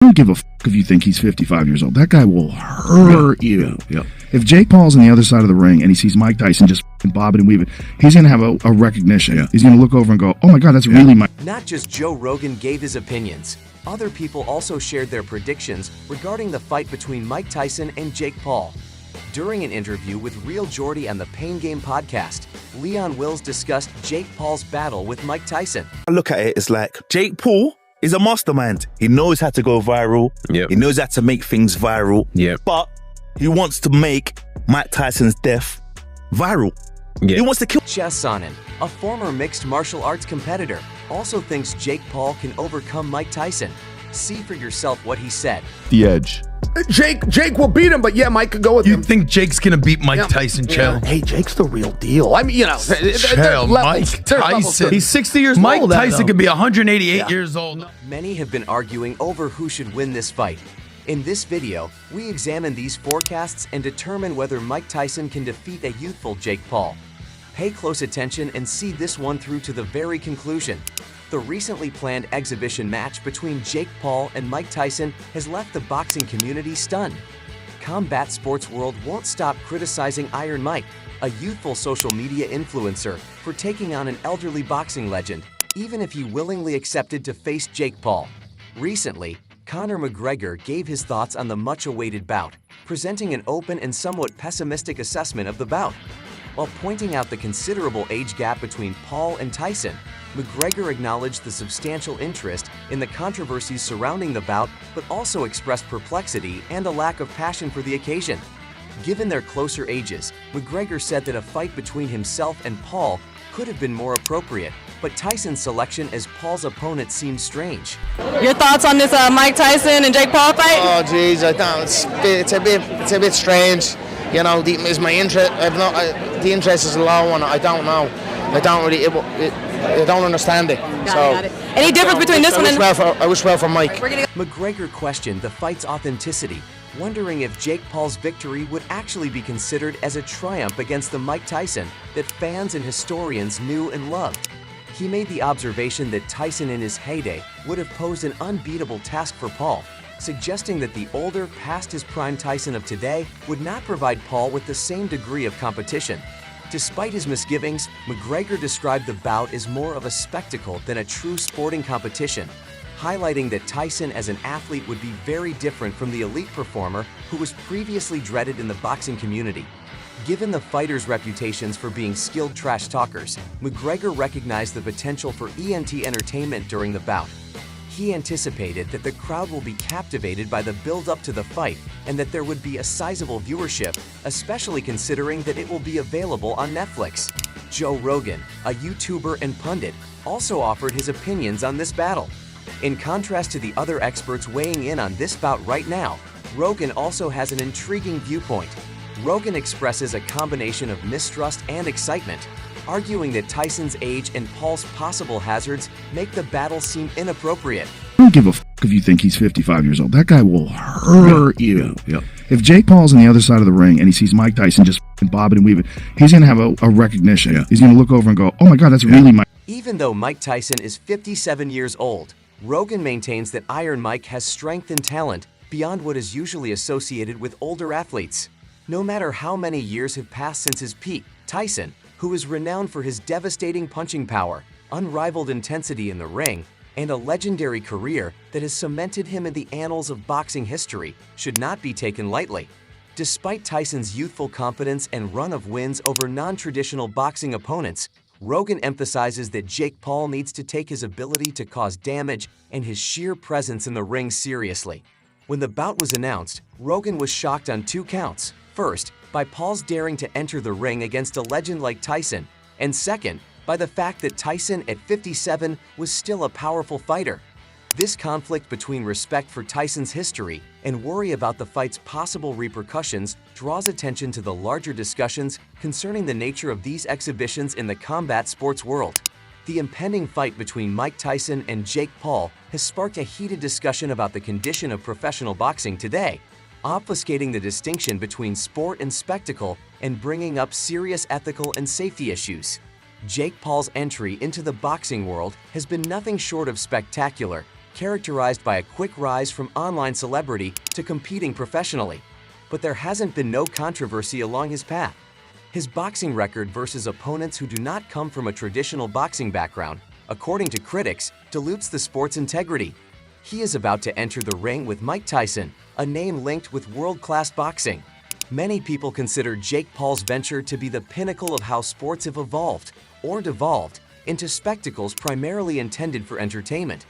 I don't give a if you think he's 55 years old. That guy will hurt you. Yeah. If Jake Paul's on the other side of the ring and he sees Mike Tyson just bobbing and weaving, he's going to have a recognition. Yeah. He's going to look over and go, oh my God, that's really Mike. Not just Joe Rogan gave his opinions. Other people also shared their predictions regarding the fight between Mike Tyson and Jake Paul. During an interview with Real Jordy on the Pain Game podcast, Leon Wills discussed Jake Paul's battle with Mike Tyson. I look at it, it's like Jake Paul is a mastermind. He knows how to go viral. Yep. He knows how to make things viral. Yep. But he wants to make Mike Tyson's death viral. Yep. He wants to kill. Chess Sonnen, a former mixed martial arts competitor, also thinks Jake Paul can overcome Mike Tyson. See for yourself what he said. The edge. Jake will beat him, but yeah, Mike could go with You him. think Jake's gonna beat Mike Tyson, Chill? Hey, Jake's the real deal. I mean, you know, Chill, Mike Tyson. He's 60 years Mike old. Tyson could be 188 years old. Many have been arguing over who should win this fight. In this video, we examine these forecasts and determine whether Mike Tyson can defeat a youthful Jake Paul. Pay close attention and see this one through to the very conclusion. The recently planned exhibition match between Jake Paul and Mike Tyson has left the boxing community stunned. Combat sports world won't stop criticizing Iron Mike, a youthful social media influencer, for taking on an elderly boxing legend, even if he willingly accepted to face Jake Paul. Recently, Conor McGregor gave his thoughts on the much-awaited bout, presenting an open and somewhat pessimistic assessment of the bout. While pointing out the considerable age gap between Paul and Tyson, McGregor acknowledged the substantial interest in the controversies surrounding the bout, but also expressed perplexity and a lack of passion for the occasion. Given their closer ages, McGregor said that a fight between himself and Paul could have been more appropriate, but Tyson's selection as Paul's opponent seemed strange. Your thoughts on this Mike Tyson and Jake Paul fight? Oh, geez, I don't. It's a bit strange. You know, is my interest? The interest is low, and I don't know. I don't really. I don't understand it. Got it. Any difference between this one and? I wish well for Mike. McGregor questioned the fight's authenticity, wondering if Jake Paul's victory would actually be considered as a triumph against the Mike Tyson that fans and historians knew and loved. He made the observation that Tyson in his heyday would have posed an unbeatable task for Paul, suggesting that the older, past his prime Tyson of today would not provide Paul with the same degree of competition. Despite his misgivings, McGregor described the bout as more of a spectacle than a true sporting competition, highlighting that Tyson as an athlete would be very different from the elite performer who was previously dreaded in the boxing community. Given the fighters' reputations for being skilled trash talkers, McGregor recognized the potential for ENT entertainment during the bout. He anticipated that the crowd will be captivated by the build-up to the fight and that there would be a sizable viewership, especially considering that it will be available on Netflix. Joe Rogan, a YouTuber and pundit, also offered his opinions on this battle. In contrast to the other experts weighing in on this bout right now, Rogan also has an intriguing viewpoint. Rogan expresses a combination of mistrust and excitement, arguing that Tyson's age and Paul's possible hazards make the battle seem inappropriate. I don't give a if you think he's 55 years old. That guy will hurt you. Yeah. If Jake Paul's on the other side of the ring and he sees Mike Tyson just bobbing and weaving, he's going to have a recognition. Yeah. He's going to look over and go, oh my God, that's really Mike. Even though Mike Tyson is 57 years old, Rogan maintains that Iron Mike has strength and talent beyond what is usually associated with older athletes. No matter how many years have passed since his peak, Tyson, who is renowned for his devastating punching power, unrivaled intensity in the ring, and a legendary career that has cemented him in the annals of boxing history, should not be taken lightly. Despite Tyson's youthful confidence and run of wins over non-traditional boxing opponents, Rogan emphasizes that Jake Paul needs to take his ability to cause damage and his sheer presence in the ring seriously. When the bout was announced, Rogan was shocked on 2 counts. First, by Paul's daring to enter the ring against a legend like Tyson, and second, by the fact that Tyson at 57 was still a powerful fighter. This conflict between respect for Tyson's history and worry about the fight's possible repercussions draws attention to the larger discussions concerning the nature of these exhibitions in the combat sports world. The impending fight between Mike Tyson and Jake Paul has sparked a heated discussion about the condition of professional boxing today, obfuscating the distinction between sport and spectacle and bringing up serious ethical and safety issues. Jake Paul's entry into the boxing world has been nothing short of spectacular, characterized by a quick rise from online celebrity to competing professionally. But there hasn't been no controversy along his path. His boxing record versus opponents who do not come from a traditional boxing background, according to critics, dilutes the sport's integrity. He is about to enter the ring with Mike Tyson, a name linked with world-class boxing. Many people consider Jake Paul's venture to be the pinnacle of how sports have evolved, or devolved, into spectacles primarily intended for entertainment.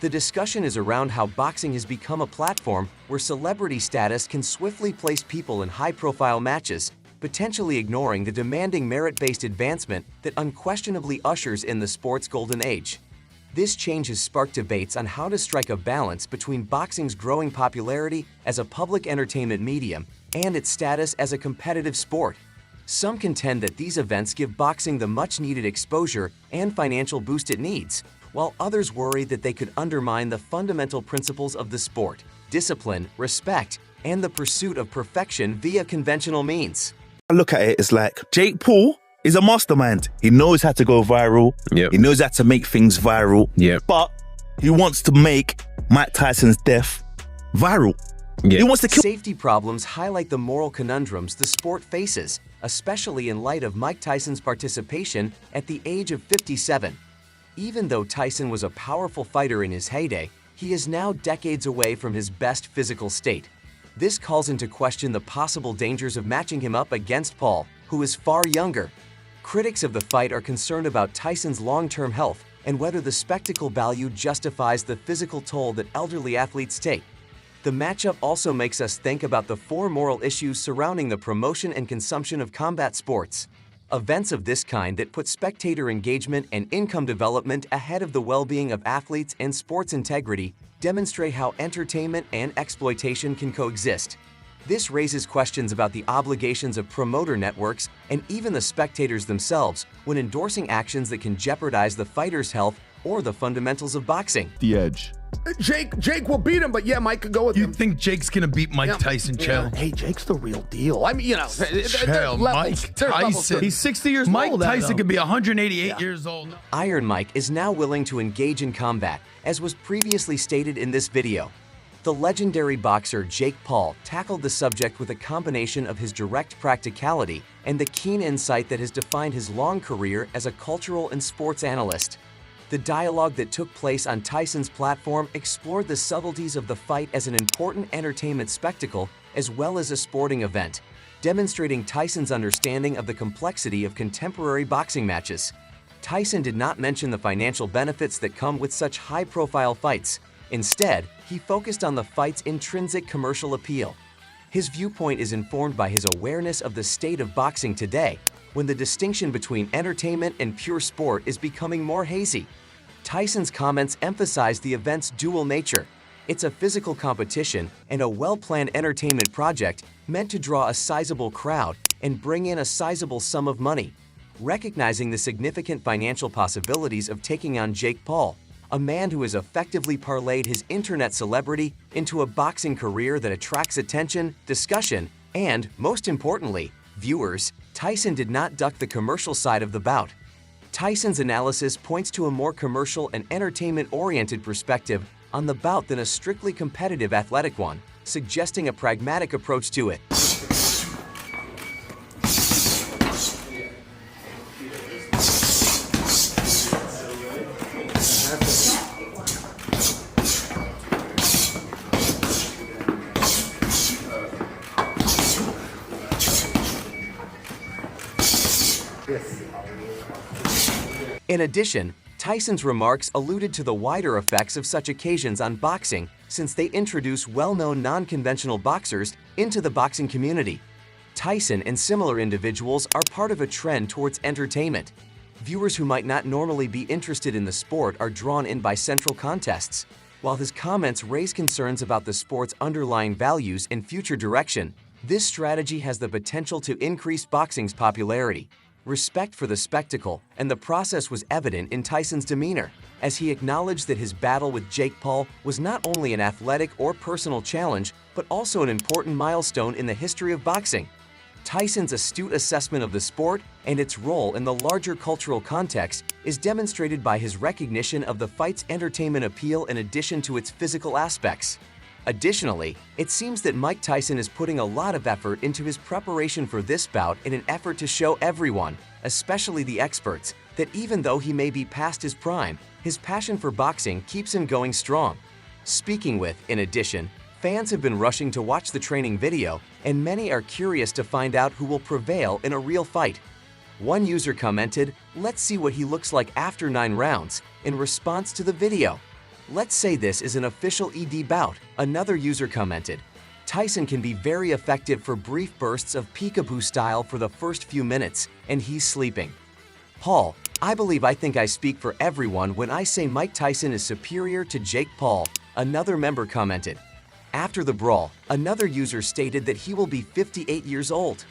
The discussion is around how boxing has become a platform where celebrity status can swiftly place people in high-profile matches, potentially ignoring the demanding merit-based advancement that unquestionably ushers in the sport's golden age. This change has sparked debates on how to strike a balance between boxing's growing popularity as a public entertainment medium and its status as a competitive sport. Some contend that these events give boxing the much-needed exposure and financial boost it needs, while others worry that they could undermine the fundamental principles of the sport: discipline, respect, and the pursuit of perfection via conventional means. I look at it, it's like Jake Paul is a mastermind. He knows how to go viral. Yep. He knows how to make things viral. Yep. But he wants to make Mike Tyson's death viral. Yep. He wants to kill. Safety problems highlight the moral conundrums the sport faces, especially in light of Mike Tyson's participation at the age of 57. Even though Tyson was a powerful fighter in his heyday, he is now decades away from his best physical state. This calls into question the possible dangers of matching him up against Paul, who is far younger. Critics of the fight are concerned about Tyson's long-term health and whether the spectacle value justifies the physical toll that elderly athletes take. The matchup also makes us think about the four moral issues surrounding the promotion and consumption of combat sports. Events of this kind that put spectator engagement and income development ahead of the well-being of athletes and sports integrity demonstrate how entertainment and exploitation can coexist. This raises questions about the obligations of promoter networks and even the spectators themselves when endorsing actions that can jeopardize the fighter's health or the fundamentals of boxing. The edge. Jake will beat him, but yeah, Mike could go with You him. think Jake's gonna beat Mike Tyson, Chill? Hey, Jake's the real deal. I mean, Chill, Mike Tyson. He's 60 years Mike old. Tyson could be 188 years old. Iron Mike is now willing to engage in combat, as was previously stated in this video. The legendary boxer Jake Paul tackled the subject with a combination of his direct practicality and the keen insight that has defined his long career as a cultural and sports analyst. The dialogue that took place on Tyson's platform explored the subtleties of the fight as an important entertainment spectacle as well as a sporting event, demonstrating Tyson's understanding of the complexity of contemporary boxing matches. Tyson did not mention the financial benefits that come with such high-profile fights. Instead, he focused on the fight's intrinsic commercial appeal. His viewpoint is informed by his awareness of the state of boxing today, when the distinction between entertainment and pure sport is becoming more hazy. Tyson's comments emphasize the event's dual nature. It's a physical competition and a well-planned entertainment project meant to draw a sizable crowd and bring in a sizable sum of money. Recognizing the significant financial possibilities of taking on Jake Paul, a man who has effectively parlayed his internet celebrity into a boxing career that attracts attention, discussion, and, most importantly, viewers, Tyson did not duck the commercial side of the bout. Tyson's analysis points to a more commercial and entertainment-oriented perspective on the bout than a strictly competitive athletic one, suggesting a pragmatic approach to it. In addition, Tyson's remarks alluded to the wider effects of such occasions on boxing since they introduce well-known non-conventional boxers into the boxing community. Tyson and similar individuals are part of a trend towards entertainment. Viewers who might not normally be interested in the sport are drawn in by central contests. While his comments raise concerns about the sport's underlying values and future direction, this strategy has the potential to increase boxing's popularity. Respect for the spectacle and the process was evident in Tyson's demeanor, as he acknowledged that his battle with Jake Paul was not only an athletic or personal challenge, but also an important milestone in the history of boxing. Tyson's astute assessment of the sport and its role in the larger cultural context is demonstrated by his recognition of the fight's entertainment appeal in addition to its physical aspects. Additionally, it seems that Mike Tyson is putting a lot of effort into his preparation for this bout in an effort to show everyone, especially the experts, that even though he may be past his prime, his passion for boxing keeps him going strong. Speaking with, in addition, fans have been rushing to watch the training video, and many are curious to find out who will prevail in a real fight. One user commented, "Let's see what he looks like after 9 rounds," in response to the video. "Let's say this is an official ED bout." Another user commented, "Tyson can be very effective for brief bursts of peekaboo style for the first few minutes, and he's sleeping." Paul, "I believe I think I speak for everyone when I say Mike Tyson is superior to Jake Paul," another member commented. After the brawl, another user stated that he will be 58 years old.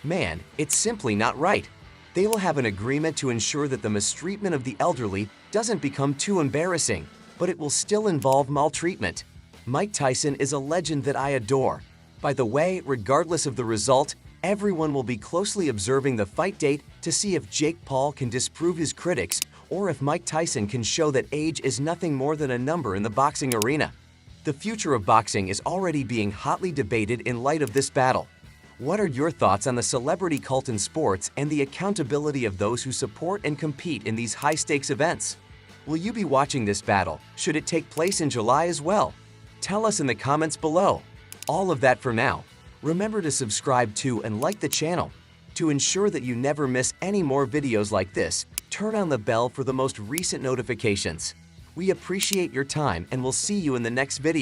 "Man, it's simply not right. They will have an agreement to ensure that the mistreatment of the elderly doesn't become too embarrassing, but it will still involve maltreatment. Mike Tyson is a legend that I adore. By the way, regardless of the result, everyone will be closely observing the fight date to see if Jake Paul can disprove his critics or if Mike Tyson can show that age is nothing more than a number in the boxing arena." The future of boxing is already being hotly debated in light of this battle. What are your thoughts on the celebrity cult in sports and the accountability of those who support and compete in these high-stakes events? Will you be watching this battle? Should it take place in July as well? Tell us in the comments below. All of that for now. Remember to subscribe to and like the channel. To ensure that you never miss any more videos like this, turn on the bell for the most recent notifications. We appreciate your time and we'll see you in the next video.